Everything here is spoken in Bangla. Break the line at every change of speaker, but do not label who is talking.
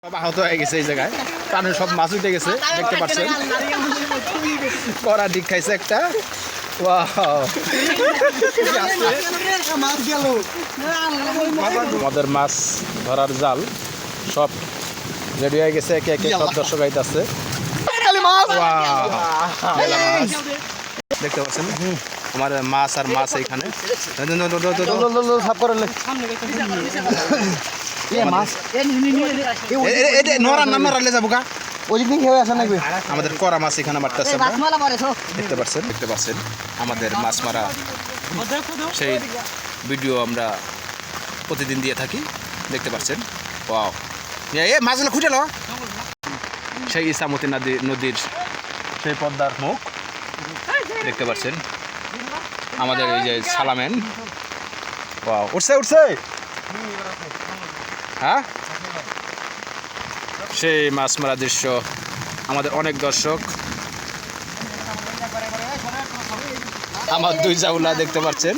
সব আহত হয়ে গেছে এই জায়গায়, কারণ সব মাছ উঠে গেছে দেখতে পাচ্ছেন। কড়া ডিক খাইছে একটা। আমাদের মাছ ধরার জাল সব রেডি হয়ে গেছে, একে একে সব দর্শক আইতাছে। দেখতে পাচ্ছেন আমার মাছ আর মাছ এইখানে আমাদের করা মাছ এখানে মারতেছে। দেখতে পাচ্ছেন আমাদের মাছ মারা সেই ভিডিও আমরা প্রতিদিন দিয়ে থাকি, দেখতে পাচ্ছেন। ওয়াও, এ মাছগুলো খুঁজে লো। সেই ইসামতি নদীর সেই পদ্মার মুখ দেখতে পাচ্ছেন, আমাদের এই যে সালামেন। ওয়াও, উঠছে হ্যাঁ, সেই মাছ মারা দৃশ্য। আমাদের অনেক দর্শক, আমার দুই জাউলা দেখতে পাচ্ছেন।